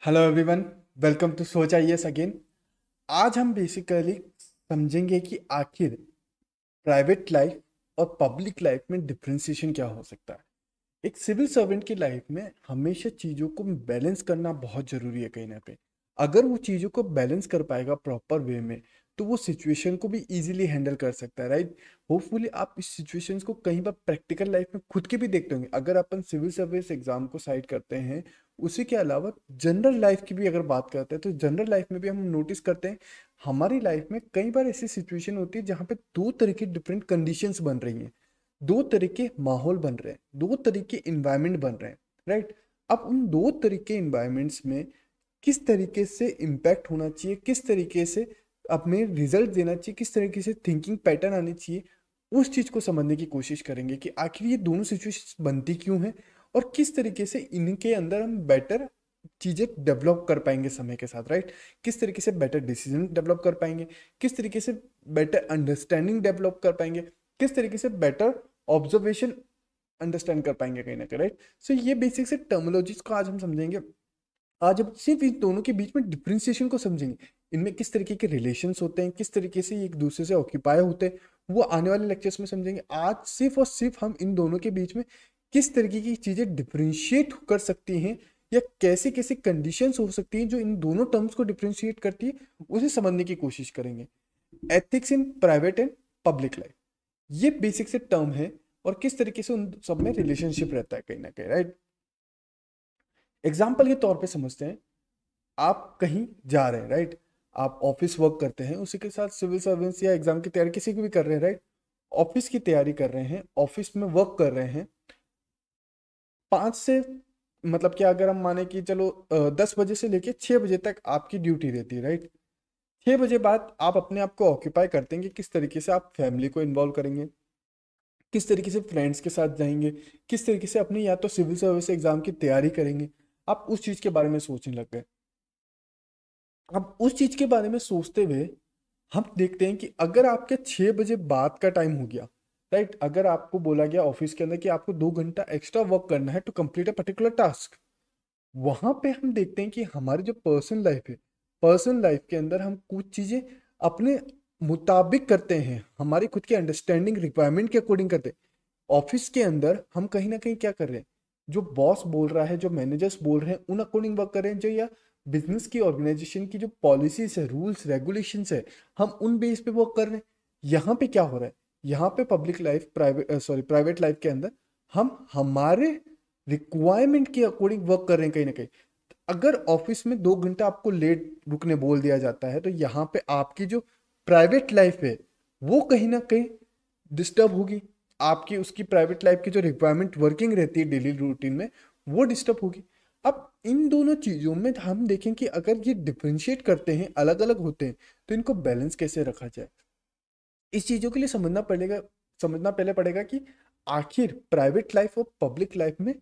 Hello everyone, welcome to सोच IAS again. आज हम बेसिकली समझेंगे कि आखिर प्राइवेट लाइफ और पब्लिक लाइफ में डिफरेंशिएशन क्या हो सकता है। एक सिविल सर्वेंट की लाइफ में हमेशा चीज़ों को बैलेंस करना बहुत ज़रूरी है कहीं ना कहीं। अगर वो चीज़ों को बैलेंस कर पाएगा प्रॉपर वे में, तो वो सिचुएशन को भी इजीली हैंडल कर सकता है, राइट। होपफुली आप इस सिचुएशंस को कहीं बार प्रैक्टिकल लाइफ में खुद के भी देखते होंगे। अगर अपन सिविल सर्विस एग्जाम को साइड करते हैं, उसी के अलावा जनरल लाइफ की भी अगर बात करते हैं, तो जनरल लाइफ में भी हम नोटिस करते हैं हमारी लाइफ में कई बार ऐसी सिचुएशन होती है जहाँ पे दो तरह की डिफरेंट कंडीशंस बन रही हैं, दो तरीके माहौल बन रहे हैं, दो तरीके इन्वायरमेंट बन रहे हैं, राइट। अब उन दो तरीके इन्वायरमेंट्स में किस तरीके से इम्पैक्ट होना चाहिए, किस तरीके से अपने रिजल्ट देना चाहिए, किस तरीके से थिंकिंग पैटर्न आनी चाहिए, उस चीज़ को समझने की कोशिश करेंगे कि आखिर ये दोनों सिचुएशन बनती क्यों हैं और किस तरीके से इनके अंदर हम बेटर चीज़ें डेवलप कर पाएंगे समय के साथ, राइट। किस तरीके से बेटर डिसीजन डेवलप कर पाएंगे, किस तरीके से बेटर अंडरस्टैंडिंग डेवलप कर पाएंगे, किस तरीके से बेटर ऑब्जर्वेशन अंडरस्टैंड कर पाएंगे कहीं ना कहीं, राइट। सो ये बेसिक से टर्मिनोलॉजीज को आज हम समझेंगे। आज हम सिर्फ इन दोनों के बीच में डिफ्रेंसिएशन को समझेंगे, इनमें किस तरीके के रिलेशंस होते हैं, किस तरीके से ये एक दूसरे से ऑक्यूपाई होते हैं, वो आने वाले लेक्चर्स में समझेंगे। आज सिर्फ और सिर्फ हम इन दोनों के बीच में किस तरीके की चीज़ें डिफ्रेंशिएट कर सकती हैं या कैसे कैसे कंडीशंस हो सकती हैं जो इन दोनों टर्म्स को डिफ्रेंशिएट करती है, उसे समझने की कोशिश करेंगे। Ethics in private and public life, ये बेसिक से टर्म है और किस तरीके से उन सब में रिलेशनशिप रहता है कहीं ना कहीं, राइट। एग्जाम्पल के तौर पे समझते हैं, आप कहीं जा रहे हैं, राइट। आप ऑफिस वर्क करते हैं, उसी के साथ सिविल सर्विस या एग्जाम की तैयारी किसी की भी कर रहे हैं, राइट। ऑफिस की तैयारी कर रहे हैं, ऑफिस में वर्क कर रहे हैं। 5 से मतलब कि अगर हम माने कि चलो 10 बजे से लेके 6 बजे तक आपकी ड्यूटी रहती है, राइट। 6 बजे बाद आप अपने आप को ऑक्यूपाई करते हैं कि किस तरीके से आप फैमिली को इन्वॉल्व करेंगे, किस तरीके से फ्रेंड्स के साथ जाएंगे, किस तरीके से अपनी या तो सिविल सर्विस एग्जाम की तैयारी करेंगे। आप उस चीज़ के बारे में सोचने लग गए। अब उस चीज के बारे में सोचते हुए हम देखते हैं कि अगर आपके 6 बजे बाद का टाइम हो गया, राइट, अगर आपको बोला गया ऑफिस के अंदर कि आपको 2 घंटा एक्स्ट्रा वर्क करना है to complete a particular task, वहां पे हम देखते हैं कि हमारी जो पर्सनल लाइफ है, पर्सनल लाइफ के अंदर हम कुछ चीजें अपने मुताबिक करते हैं, हमारी खुद की अंडरस्टैंडिंग रिक्वायरमेंट के अकॉर्डिंग करते हैं। ऑफिस के अंदर हम कहीं ना कहीं क्या कर रहे हैं, जो बॉस बोल रहा है, जो मैनेजर्स बोल रहे हैं, उन अकॉर्डिंग वर्क कर रहे हैं। जो या बिजनेस की ऑर्गेनाइजेशन की जो पॉलिसीज है, रूल्स रेगुलेशंस है, हम उन बेस पे वर्क कर रहे हैं। यहाँ पे क्या हो रहा है, यहाँ पे पब्लिक लाइफ प्राइवेट लाइफ के अंदर हम हमारे रिक्वायरमेंट के अकॉर्डिंग वर्क कर रहे हैं कहीं ना कहीं। अगर ऑफिस में 2 घंटा आपको लेट रुकने बोल दिया जाता है, तो यहाँ पे आपकी जो प्राइवेट लाइफ है वो कहीं ना कहीं डिस्टर्ब होगी। आपकी उसकी प्राइवेट लाइफ की जो रिक्वायरमेंट वर्किंग रहती है डेली रूटीन में, वो डिस्टर्ब होगी। अब इन दोनों चीज़ों में हम देखें कि अगर ये डिफ्रेंशिएट करते हैं, अलग अलग होते हैं, तो इनको बैलेंस कैसे रखा जाए। इस चीज़ों के लिए समझना पहले पड़ेगा कि आखिर प्राइवेट लाइफ और पब्लिक लाइफ में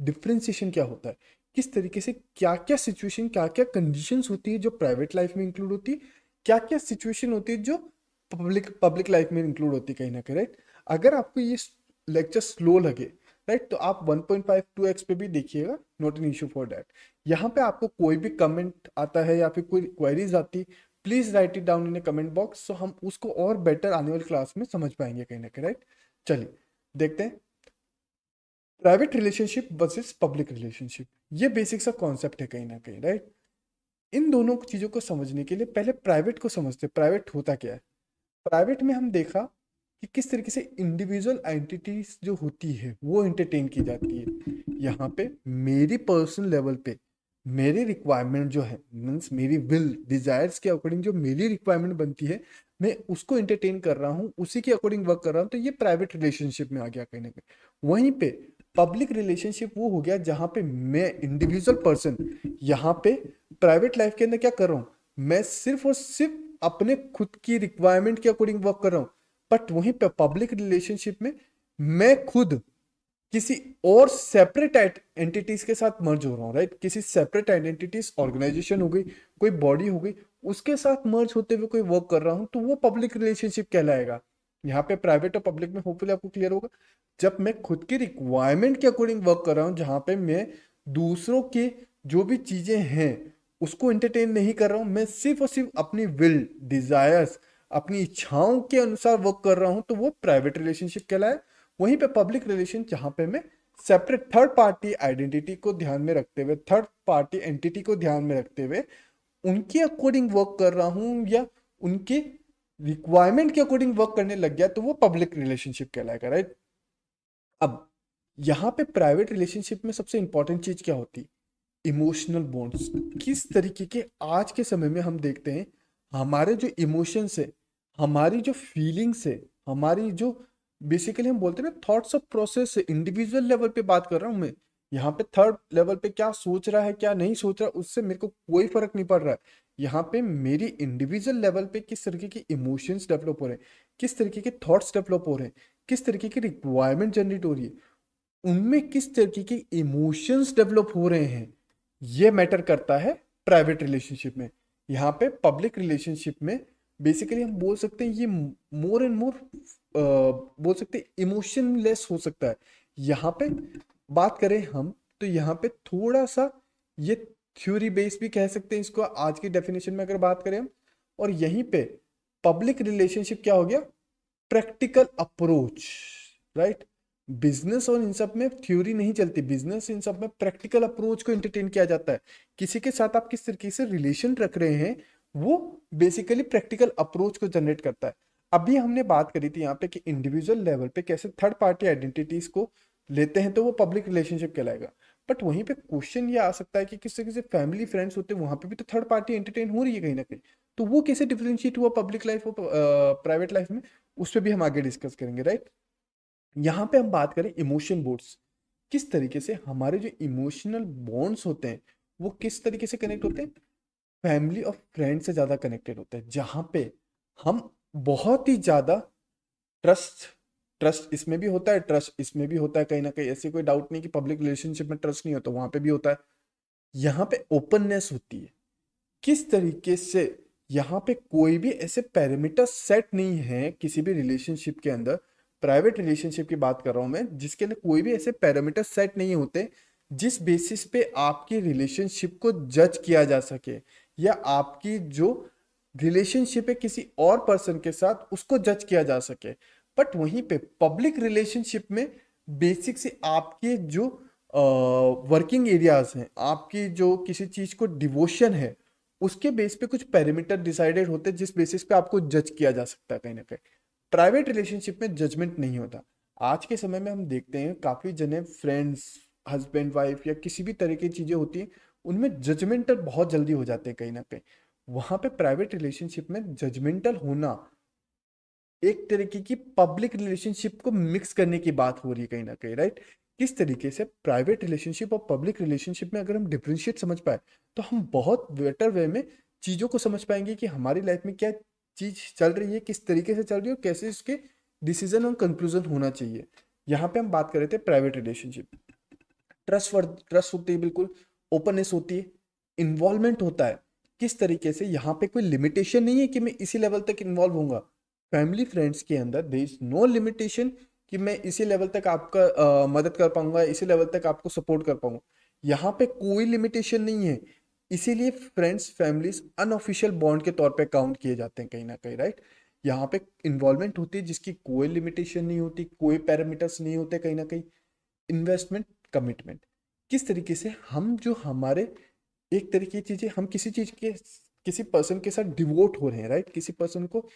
डिफ्रेंसिएशन क्या होता है, किस तरीके से क्या क्या सिचुएशन, क्या क्या कंडीशंस होती है जो प्राइवेट लाइफ में इंक्लूड होती है, क्या क्या सिचुएशन होती है जो पब्लिक लाइफ में इंक्लूड होती है कहीं ना कहीं, राइट। अगर आपको ये लेक्चर स्लो लगे, राइट, तो आप 1.52x पे भी देखिएगा, not an issue for that. यहाँ पे आपको कोई भी कमेंट आता है या फिर कोई क्वेरीज आती, please write it down in a comment box, so हम उसको और बेटर आने वाली क्लास में समझ पाएंगे कहीं ना कहीं, राइट। चलिए देखते हैं, private relationship versus public relationship, ये बेसिक सा कॉन्सेप्ट है कहीं ना कहीं, राइट। इन दोनों चीजों को समझने के लिए पहले प्राइवेट को समझते हैं, प्राइवेट होता क्या है। प्राइवेट में हम देखा कि किस तरीके से इंडिविजुअल आइडेंटिटीज जो होती है वो एंटरटेन की जाती है। यहाँ पे मेरी पर्सनल लेवल पे मेरी रिक्वायरमेंट जो है, मीन्स मेरी विल डिजायर्स के अकॉर्डिंग जो मेरी रिक्वायरमेंट बनती है, मैं उसको एंटरटेन कर रहा हूँ, उसी के अकॉर्डिंग वर्क कर रहा हूँ, तो ये प्राइवेट रिलेशनशिप में आ गया कहीं ना कहीं। वहीं पे पब्लिक रिलेशनशिप वो हो गया जहाँ पे मैं इंडिविजुअल पर्सन, यहाँ पे प्राइवेट लाइफ के अंदर क्या कर रहा हूँ, मैं सिर्फ और सिर्फ अपने खुद की रिक्वायरमेंट के अकॉर्डिंग वर्क कर रहा हूँ। बट वहीं पे पब्लिक रिलेशनशिप में मैं खुद किसी और सेपरेट एंटिटीज के साथ मर्ज हो रहा हूँ, राइट। किसी सेपरेट आइडेंटिटीज, ऑर्गेनाइजेशन हो गई, कोई बॉडी हो गई, उसके साथ मर्ज होते हुए कोई वर्क कर रहा हूँ, तो वो पब्लिक रिलेशनशिप कहलाएगा। यहाँ पे प्राइवेट और पब्लिक में होपफुली आपको क्लियर होगा। जब मैं खुद की रिक्वायरमेंट के अकॉर्डिंग वर्क कर रहा हूँ, जहाँ पे मैं दूसरों के जो भी चीजें हैं उसको एंटरटेन नहीं कर रहा हूँ, मैं सिर्फ और सिर्फ अपनी विल, डिजायर्स, अपनी इच्छाओं के अनुसार वर्क कर रहा हूँ, तो वो प्राइवेट रिलेशनशिप कहलाए। वहीं पे पब्लिक रिलेशन, जहाँ पे मैं सेपरेट थर्ड पार्टी आइडेंटिटी को ध्यान में रखते हुए, थर्ड पार्टी एंटिटी को ध्यान में रखते हुए उनके अकॉर्डिंग वर्क कर रहा हूँ या उनके रिक्वायरमेंट के अकॉर्डिंग वर्क करने लग गया, तो वो पब्लिक रिलेशनशिप कहलाएगा, राइट। अब यहाँ पे प्राइवेट रिलेशनशिप में सबसे इंपॉर्टेंट चीज क्या होती है? Emotional bonds. किस तरीके के आज के समय में हम देखते हैं, हमारे जो इमोशंस है, हमारी जो फीलिंग्स है, हमारी जो बेसिकली हम बोलते हैं ना थॉट्स ऑफ प्रोसेस है, इंडिविजुअल लेवल पे बात कर रहा हूँ मैं। यहाँ पे थर्ड लेवल पे क्या सोच रहा है क्या नहीं सोच रहा, उससे मेरे को कोई फर्क नहीं पड़ रहा है। यहाँ पे मेरी इंडिविजुअल लेवल पे किस तरीके के इमोशंस डेवलप हो रहे हैं, किस तरीके के थॉट्स डेवलप हो रहे हैं, किस तरीके की रिक्वायरमेंट जनरेट हो रही है, उनमें किस तरीके के इमोशंस डेवलप हो रहे हैं, ये मैटर करता है प्राइवेट रिलेशनशिप में। यहाँ पे पब्लिक रिलेशनशिप में बेसिकली हम बोल सकते हैं ये मोर एंड मोर बोल सकते हैं इमोशनलेस हो सकता है। यहाँ पे बात करें हम, तो यहाँ पे थोड़ा सा ये थ्योरी बेस भी कह सकते हैं इसको आज की डेफिनेशन में अगर बात करें हम। और यहीं पे पब्लिक रिलेशनशिप क्या हो गया? Practical approach, right. बिजनेस और इन सब में थ्योरी नहीं चलती, बिजनेस इन सब में प्रैक्टिकल अप्रोच को एंटरटेन किया जाता है। किसी के साथ आप किस तरीके से रिलेशन रख रहे हैं, वो बेसिकली प्रैक्टिकल अप्रोच को जनरेट करता है। अभी हमने बात करी थी यहाँ पे कि इंडिविजुअल लेवल पे कैसे थर्ड पार्टी आइडेंटिटीज को लेते हैं, तो वो पब्लिक रिलेशनशिप कहलाएगा। बट वहीं पे क्वेश्चन ये आ सकता है कि किस तरीके से फैमिली फ्रेंड्स होते हैं, वहां पे भी तो थर्ड पार्टी एंटरटेन हो रही है कहीं ना कहीं, तो वो कैसे डिफरेंशिएट हुआ पब्लिक लाइफ और प्राइवेट लाइफ में, उस पर भी हम आगे डिस्कस करेंगे, राइट। यहाँ पे हम बात करें इमोशन बोर्ड्स, किस तरीके से हमारे जो इमोशनल बॉन्ड्स होते हैं वो किस तरीके से कनेक्ट होते हैं, फैमिली और फ्रेंड से ज़्यादा कनेक्टेड होते हैं। जहाँ पे हम बहुत ही ज़्यादा ट्रस्ट, ट्रस्ट इसमें भी होता है, ट्रस्ट इसमें भी होता है कहीं ना कहीं, ऐसे कोई डाउट नहीं कि पब्लिक रिलेशनशिप में ट्रस्ट नहीं होता, वहाँ पे भी होता है। यहाँ पे ओपननेस होती है, किस तरीके से यहाँ पे कोई भी ऐसे पैरामीटर सेट नहीं है किसी भी रिलेशनशिप के अंदर, प्राइवेट रिलेशनशिप की बात कर रहा हूं मैं, जिसके अंदर कोई भी ऐसे पैरामीटर सेट नहीं होते जिस बेसिस पे आपकी रिलेशनशिप को जज किया जा सके, या आपकी जो रिलेशनशिप है किसी और पर्सन के साथ उसको जज किया जा सके। बट वहीं पे पब्लिक रिलेशनशिप में बेसिक से आपके जो वर्किंग एरियाज हैं, आपकी जो किसी चीज को डिवोशन है, उसके बेस पे कुछ पैरामीटर डिसाइडेड होते हैं जिस बेसिस पे आपको जज किया जा सकता है कहीं ना कहीं। प्राइवेट रिलेशनशिप में जजमेंट नहीं होता। आज के समय में हम देखते हैं काफी जने फ्रेंड्स, हस्बैंड वाइफ या किसी भी तरह की चीजें होती हैं, उनमें जजमेंटल बहुत जल्दी हो जाते हैं कहीं ना कहीं। वहां पे प्राइवेट रिलेशनशिप में जजमेंटल होना एक तरीके की पब्लिक रिलेशनशिप को मिक्स करने की बात हो रही है कहीं ना कहीं, राइट। किस तरीके से प्राइवेट रिलेशनशिप और पब्लिक रिलेशनशिप में अगर हम डिफरेंशिएट समझ पाए, तो हम बहुत बेटर वे में चीज़ों को समझ पाएंगे कि हमारी लाइफ में क्या चीज़ चल रही है, किस तरीके से चल रही है और कैसे इसके डिसीजन और कंक्लूजन होना चाहिए। यहाँ पे हम बात कर रहे थे प्राइवेट रिलेशनशिप, ट्रस्ट होती है, बिल्कुल ओपननेस होती है, इन्वॉल्वमेंट होता है। किस तरीके से यहाँ पे कोई लिमिटेशन नहीं है कि मैं इसी लेवल तक इन्वॉल्व होऊंगा। फैमिली फ्रेंड्स के अंदर देयर इज नो लिमिटेशन कि मैं इसी लेवल तक आपका मदद कर पाऊंगा, इसी लेवल तक आपको सपोर्ट कर पाऊंगा। यहाँ पे कोई लिमिटेशन नहीं है, इसीलिए फ्रेंड्स फैमिलीज अनऑफिशियल बॉन्ड के तौर पे काउंट किए जाते हैं कहीं ना कहीं, राइट। यहाँ पे इन्वॉल्वमेंट होती है जिसकी कोई लिमिटेशन नहीं होती, कोई पैरामीटर्स नहीं होते कहीं ना कहीं। इन्वेस्टमेंट, कमिटमेंट, किस तरीके से हम जो हमारे एक तरीके की चीजें, हम किसी चीज के किसी पर्सन के साथ डिवोट हो रहे हैं, राइट, किसी पर्सन को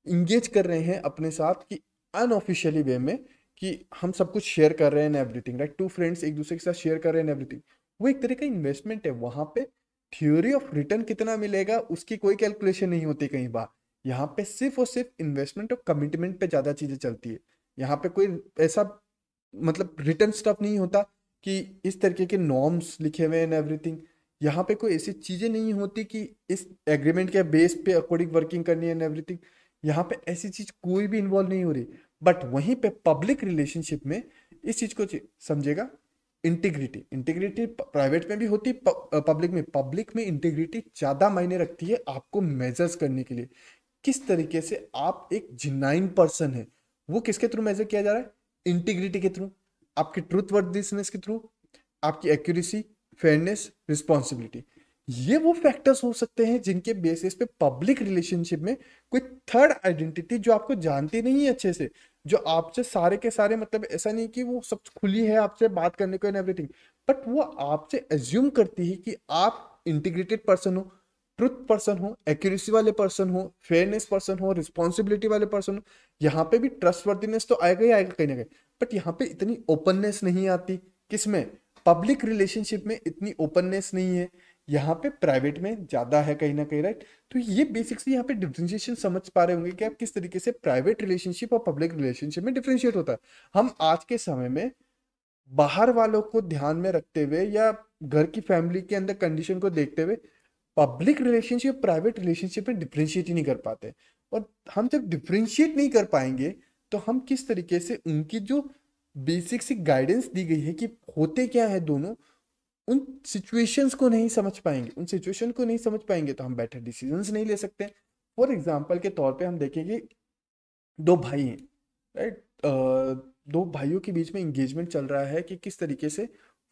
इंगेज कर रहे हैं अपने साथ कि अनऑफिशियली वे में, कि हम सब कुछ शेयर कर रहे हैं एवरीथिंग, राइट। टू फ्रेंड्स एक दूसरे के साथ शेयर कर रहे हैं एवरीथिंग, वो एक तरह का इन्वेस्टमेंट है। वहां पे थ्योरी ऑफ रिटर्न कितना मिलेगा उसकी कोई कैलकुलेशन नहीं होती कई बार। यहाँ पे सिर्फ और सिर्फ इन्वेस्टमेंट और कमिटमेंट पे ज्यादा चीजें चलती है। यहाँ पे कोई ऐसा मतलब रिटर्न स्टफ नहीं होता कि इस तरीके के नॉर्म्स लिखे हुए हैं एवरीथिंग। यहाँ पे कोई ऐसी चीजें नहीं होती कि इस एग्रीमेंट के बेस पे अकॉर्डिंग वर्किंग करनी है एवरीथिंग। यहाँ पे ऐसी चीज कोई भी इन्वॉल्व नहीं हो रही। बट वहीं पे पब्लिक रिलेशनशिप में इस चीज को समझेगा, इंटीग्रिटी, इंटीग्रिटी प्राइवेट में भी होती, पब्लिक में, पब्लिक में इंटीग्रिटी ज्यादा मायने रखती है आपको मेजर्स करने के लिए। किस तरीके से आप एक जिनाइन पर्सन है, वो किसके थ्रू मेजर किया जा रहा है? इंटीग्रिटी के थ्रू, आपकी ट्रूथ वर्दीनेस के थ्रू, आपकी एक्यूरेसी, फेयरनेस, रिस्पॉन्सिबिलिटी। ये वो फैक्टर्स हो सकते हैं जिनके बेसिस पे पब्लिक रिलेशनशिप में कोई थर्ड आइडेंटिटी जो आपको जानती नहीं है अच्छे से, जो आपसे सारे के सारे मतलब ऐसा नहीं कि वो सब खुली है आपसे बात करने को एंड एवरीथिंग, बट वो आपसे एज्यूम करती है कि आप इंटीग्रेटेड पर्सन हो, ट्रुथ पर्सन हो, एक्यूरेसी वाले पर्सन हो, फेयरनेस पर्सन हो, रिस्पॉन्सिबिलिटी वाले पर्सन हो। यहाँ पे भी ट्रस्टवर्दीनेस तो आएगा ही आएगा कहीं ना कहीं, बट यहाँ पे इतनी ओपननेस नहीं आती। किसमें? पब्लिक रिलेशनशिप में इतनी ओपननेस नहीं है, यहाँ पे प्राइवेट में ज्यादा है कहीं ना कहीं, राइट। तो ये बेसिक्सली यहाँ पे डिफरेंशिएशन समझ पा रहे होंगे कि आप किस तरीके से प्राइवेट रिलेशनशिप और पब्लिक रिलेशनशिप में डिफरेंशिएट होता है। हम आज के समय में बाहर वालों को ध्यान में रखते हुए या घर की फैमिली के अंदर कंडीशन को देखते हुए पब्लिक रिलेशनशिप प्राइवेट रिलेशनशिप में डिफरेंशिएट ही नहीं कर पाते। और हम जब डिफरेंशिएट नहीं कर पाएंगे तो हम किस तरीके से उनकी जो बेसिक सी गाइडेंस दी गई है कि होते क्या है दोनों, उन सिचुएशंस को नहीं समझ पाएंगे, उन सिचुएशन को नहीं समझ पाएंगे तो हम बेटर डिसीजंस नहीं ले सकते। फॉर एग्जाम्पल के तौर पे हम देखेंगे दो भाई हैं, राइट। दो भाइयों के बीच में इंगेजमेंट चल रहा है कि किस तरीके से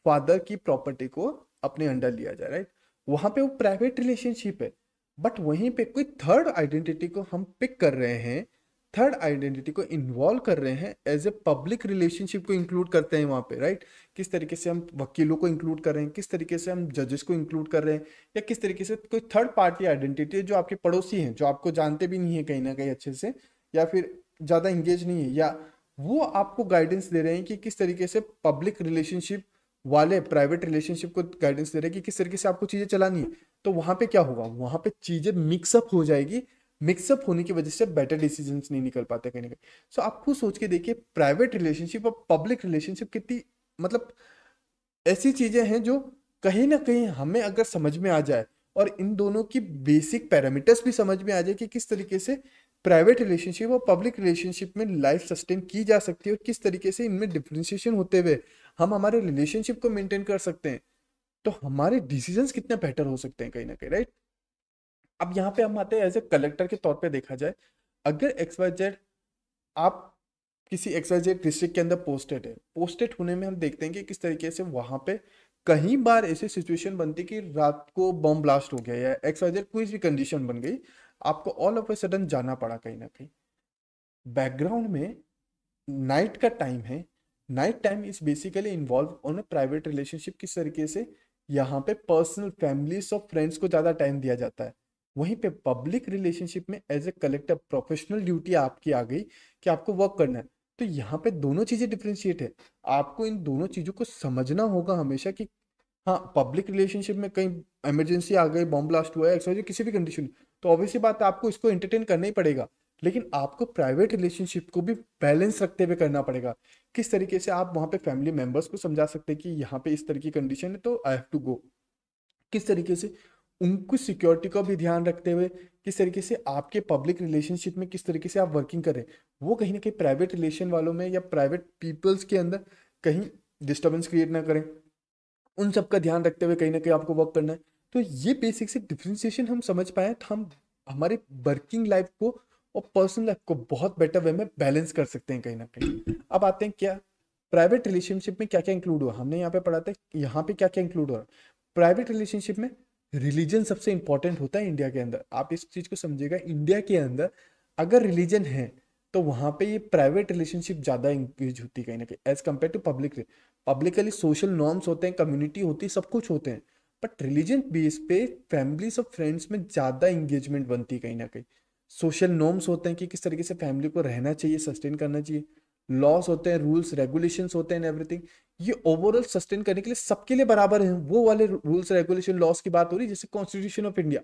फादर की प्रॉपर्टी को अपने अंडर लिया जाए, राइट। वहां पे वो प्राइवेट रिलेशनशिप है, बट वहीं पे कोई थर्ड आइडेंटिटी को हम पिक कर रहे हैं, थर्ड आइडेंटिटी को इन्वॉल्व कर रहे हैं, एज ए पब्लिक रिलेशनशिप को इंक्लूड करते हैं वहां पे, राइट। किस तरीके से हम वकीलों को इंक्लूड कर रहे हैं, किस तरीके से हम जजेस को इंक्लूड कर रहे हैं, या किस तरीके से कोई थर्ड पार्टी आइडेंटिटी है जो आपके पड़ोसी हैं, जो आपको जानते भी नहीं है कहीं ना कहीं अच्छे से, या फिर ज्यादा इंगेज नहीं है, या वो आपको गाइडेंस दे रहे हैं कि किस तरीके से पब्लिक रिलेशनशिप वाले प्राइवेट रिलेशनशिप को गाइडेंस दे रहे हैं कि किस तरीके से आपको चीजें चलानी है। तो वहां पे क्या होगा, वहां पे चीजें मिक्सअप हो जाएगी, मिक्सअप होने की वजह से बेटर डिसीजंस नहीं निकल पाते कहीं ना कहीं। सो आप खुद सोच के देखिए, प्राइवेट रिलेशनशिप और पब्लिक रिलेशनशिप कितनी मतलब ऐसी चीजें हैं जो कहीं ना कहीं हमें अगर समझ में आ जाए और इन दोनों की बेसिक पैरामीटर्स भी समझ में आ जाए कि किस तरीके से प्राइवेट रिलेशनशिप और पब्लिक रिलेशनशिप में लाइफ सस्टेन की जा सकती है और किस तरीके से इनमें डिफरेंशिएशन होते हुए हम हमारे रिलेशनशिप को मेंटेन कर सकते हैं, तो हमारे डिसीजंस कितने बेटर हो सकते हैं कहीं ना कहीं, राइट। अब यहाँ पे हम आते हैं एज ए कलेक्टर के तौर पे देखा जाए, अगर एक्स वाई जेड आप किसी एक्स वाई जेड डिस्ट्रिक्ट के अंदर पोस्टेड है, पोस्टेड होने में हम देखते हैं कि किस तरीके से वहां पे कई बार ऐसी सिचुएशन बनती कि रात को बॉम्ब ब्लास्ट हो गया या एक्स वाई जेड कोई भी कंडीशन बन गई, आपको ऑल ऑफ ए सडन जाना पड़ा कहीं ना कहीं। बैकग्राउंड में नाइट का टाइम है, night time is basically involve on a private relationship, किस तरीके से यहाँ पे पर्सनल फैमिलीज और फ्रेंड्स को ज़्यादा टाइम दिया जाता है। वहीं पे पब्लिक रिलेशनशिप में as a collector professional duty आपकी आ गई कि आपको वर्क करना है। तो यहाँ पे दोनों चीज़ें डिफ्रेंशिएट है, आपको इन दोनों चीज़ों को समझना होगा हमेशा कि हाँ, पब्लिक रिलेशनशिप में कहीं इमरजेंसी आ गई, बॉम्ब ब्लास्ट हुआ है, एक्सवाइजेड किसी भी कंडीशन, तो ऑब्वियसली बात है आपको इसको एंटरटेन करना ही पड़ेगा। लेकिन आपको प्राइवेट रिलेशनशिप को भी बैलेंस रखते हुए करना पड़ेगा। किस तरीके से आप वहाँ पे फैमिली मेंबर्स को समझा सकते हैं कि यहाँ पे इस तरह की कंडीशन है तो आई हैव टू गो, किस तरीके से उनको सिक्योरिटी का भी ध्यान रखते हुए, किस तरीके से आपके पब्लिक रिलेशनशिप में किस तरीके से आप वर्किंग करें, वो कहीं ना कहीं प्राइवेट रिलेशन वालों में या प्राइवेट पीपल्स के अंदर कहीं डिस्टर्बेंस क्रिएट ना करें, उन सब का ध्यान रखते हुए कहीं ना कहीं आपको वर्क करना है। तो ये बेसिक से डिफ्रेंसिएशन हम समझ पाए तो हम हमारी वर्किंग लाइफ को और पर्सनल लाइफ को बहुत बेटर वे में बैलेंस कर सकते हैं कहीं ना कहीं। अब आते हैं क्या प्राइवेट रिलेशनशिप में क्या क्या इंक्लूड हुआ, हमने यहाँ पे पढ़ा था यहाँ पे क्या क्या इंक्लूड हुआ। प्राइवेट रिलेशनशिप में रिलीजन सबसे इंपॉर्टेंट होता है इंडिया के अंदर, आप इस चीज को समझिएगा, इंडिया के अंदर अगर रिलीजन है तो वहां पे ये प्राइवेट रिलेशनशिप ज्यादा इंगेज होती है कहीं ना कहीं as compare to public. Publicly social norms होते हैं, कम्युनिटी होती है, सब कुछ होते हैं, बट रिलीजन बेस पे फैमिलीज और फ्रेंड्स में ज्यादा इंगेजमेंट बनती है कहीं ना कहीं। सोशल नॉर्म्स होते हैं कि किस तरीके से फैमिली को रहना चाहिए, सस्टेन करना चाहिए, लॉस होते हैं, रूल्स रेगुलेशंस होते हैं, एवरीथिंग। ये ओवरऑल सस्टेन करने के लिए सबके लिए बराबर हैं, वो वाले रूल्स रेगुलेशन लॉस की बात हो रही है जैसे constitution of India.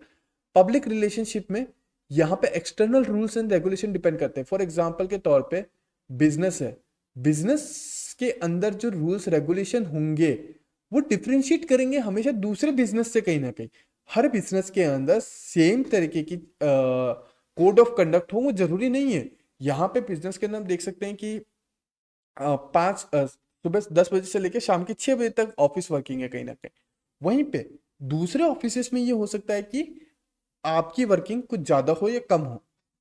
Public relationship में यहाँ पे external rules and regulation depend करते हैं। फॉर एग्जाम्पल के तौर पे बिजनेस है, बिजनेस के अंदर जो रूल्स रेगुलेशन होंगे वो डिफ्रेंशिएट करेंगे हमेशा दूसरे बिजनेस से कहीं ना कहीं। हर बिजनेस के अंदर सेम तरीके की कोड ऑफ कंडक्ट हो वो जरूरी नहीं है। यहाँ पे बिजनेस के अंदर हम देख सकते हैं कि सुबह 10 बजे से लेकर शाम के 6 बजे तक ऑफिस वर्किंग है कहीं ना कहीं। वहीं पे दूसरे ऑफिस में ये हो सकता है कि आपकी वर्किंग कुछ ज्यादा हो या कम हो,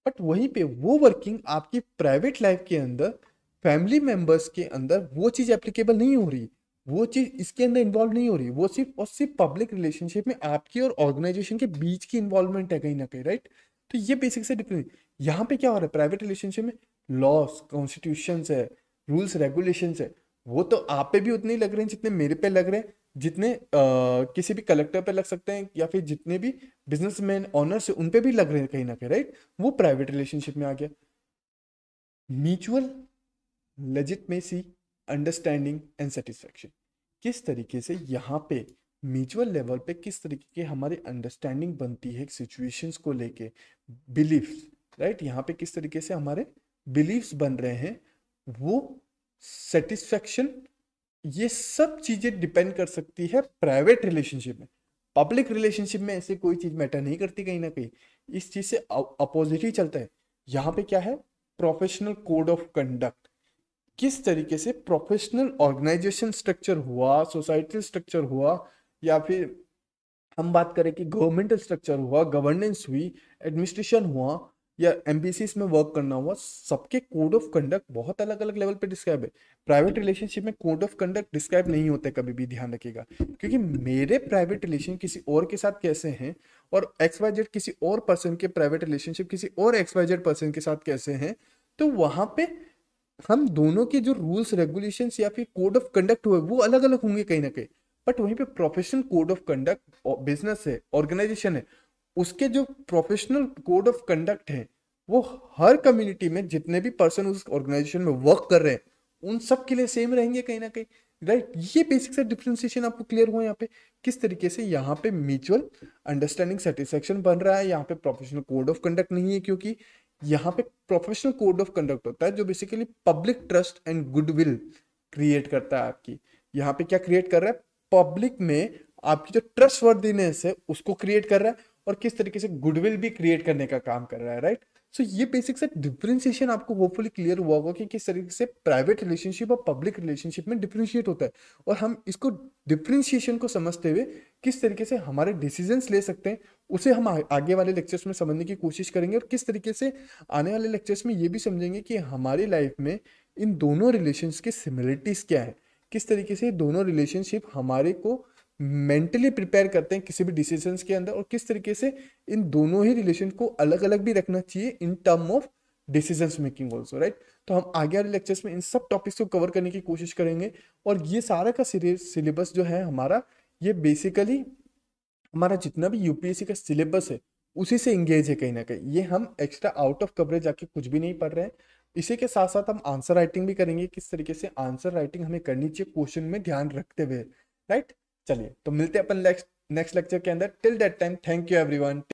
बट वहीं पे वो वर्किंग आपकी प्राइवेट लाइफ के अंदर फैमिली मेंबर्स के अंदर वो चीज एप्लीकेबल नहीं हो रही। वो चीज इसके अंदर इन्वॉल्व नहीं हो रही, वो सिर्फ और सिर्फ पब्लिक रिलेशनशिप में आपकी और ऑर्गेनाइजेशन के बीच की इन्वॉल्वमेंट है कहीं ना कहीं, राइट। तो ये बेसिक से डिफरेंस। यहाँ पे क्या हो रहा है प्राइवेट रिलेशनशिप में, लॉस कॉन्स्टिट्यूशन है, रूल्स रेगुलेशंस है, वो तो आप पे भी उतने ही लग रहे हैं जितने मेरे पे लग रहे हैं, जितने किसी भी कलेक्टर पे लग सकते हैं, या फिर जितने भी बिजनेसमैन ऑनर्स है उन पे भी लग रहे हैं कहीं ना कहीं, राइट। वो प्राइवेट रिलेशनशिप में आ गया। Mutual legitimacy, understanding and satisfaction, किस तरीके से यहाँ पे म्यूचुअल लेवल पे किस तरीके की हमारी अंडरस्टैंडिंग बनती है सिचुएशंस को लेके, बिलीफ्स, राइट, यहाँ पे किस तरीके से हमारे बिलीफ्स बन रहे हैं, वो सेटिस्फैक्शन, ये सब चीजें डिपेंड कर सकती है प्राइवेट रिलेशनशिप में। पब्लिक रिलेशनशिप में ऐसे कोई चीज मैटर नहीं करती कहीं ना कहीं, इस चीज से अपोजिट ही चलता है। यहाँ पे क्या है, प्रोफेशनल कोड ऑफ कंडक्ट, किस तरीके से प्रोफेशनल ऑर्गेनाइजेशन स्ट्रक्चर हुआ, सोसाइटल स्ट्रक्चर हुआ, या फिर हम बात करें कि गवर्नमेंटल स्ट्रक्चर हुआ, गवर्नेंस हुई, एडमिनिस्ट्रेशन हुआ, या एमबीसीज में वर्क करना हुआ, सबके कोड ऑफ कंडक्ट बहुत अलग अलग लेवल पे डिस्क्राइब है। प्राइवेट रिलेशनशिप में कोड ऑफ कंडक्ट डिस्क्राइब नहीं होते कभी भी, ध्यान रखिएगा, क्योंकि मेरे प्राइवेट रिलेशन किसी और के साथ कैसे हैं, और एक्स वाई जेड किसी और पर्सन के प्राइवेट रिलेशनशिप किसी और एक्स वाई जेड पर्सन के साथ कैसे हैं, तो वहां पे हम दोनों के जो रूल्स रेगुलेशंस या फिर कोड ऑफ कंडक्ट हुए वो अलग अलग होंगे कहीं ना कहीं। बट वहीं पे professional code of conduct, business है, ऑर्गेनाइजेशन है, उसके जो प्रोफेशनल कोड ऑफ कंडक्ट है, वो हर कम्युनिटी में जितने भी पर्सन उस ऑर्गेनाइजेशन में वर्क कर रहे हैं उन सब के लिए सेम रहेंगे कहीं ना कहीं, राइट। ये बेसिक सा डिफ्रेंसिएशन आपको क्लियर हुआ यहाँ पे, किस तरीके से यहाँ पे म्यूचुअल अंडरस्टैंडिंग सेटिस्फेक्शन बन रहा है, यहाँ पे प्रोफेशनल कोड ऑफ कंडक्ट नहीं है, क्योंकि यहाँ पे प्रोफेशनल कोड ऑफ कंडक्ट होता है जो basically public trust and goodwill create करता है आपकी। यहाँ पे क्या क्रिएट कर रहा है, पब्लिक में आपकी जो ट्रस्ट वर्दीनेस है उसको क्रिएट कर रहा है, और किस तरीके से गुडविल भी क्रिएट करने का काम कर रहा है, राइट। सो ये बेसिक से डिफरेंशिएशन आपको होपफुली क्लियर हुआ होगा कि किस तरीके से प्राइवेट रिलेशनशिप और पब्लिक रिलेशनशिप में डिफरेंशिएट होता है, और हम इसको डिफरेंशिएशन को समझते हुए किस तरीके से हमारे डिसीजंस ले सकते हैं, उसे हम आगे वाले लेक्चर्स में समझने की कोशिश करेंगे, और किस तरीके से आने वाले लेक्चर्स में ये भी समझेंगे कि हमारी लाइफ में इन दोनों रिलेशंस की सिमिलरिटीज क्या है, किस तरीके से ये दोनों रिलेशनशिप हमारे को मेंटली प्रिपेयर करते हैं किसी भी डिसीजंस के अंदर, और किस तरीके से इन दोनों ही रिलेशन को अलग अलग भी रखना चाहिए in term of decisions making also, right. तो हम आगे वाले लेक्चर्स में इन सब टॉपिक्स को कवर करने की कोशिश करेंगे, और ये सारा का सिलेबस जो है हमारा, ये बेसिकली हमारा जितना भी यूपीएससी का सिलेबस है उसी से इंगेज है कहीं ना कहीं, ये हम एक्स्ट्रा आउट ऑफ कवरेज जाके कुछ भी नहीं पढ़ रहे हैं। इसी के साथ साथ हम आंसर राइटिंग भी करेंगे, किस तरीके से आंसर राइटिंग हमें करनी चाहिए क्वेश्चन में ध्यान रखते हुए, राइट। चलिए तो मिलते हैं अपन नेक्स्ट नेक्स्ट लेक्चर के अंदर। Till that time thank you everyone.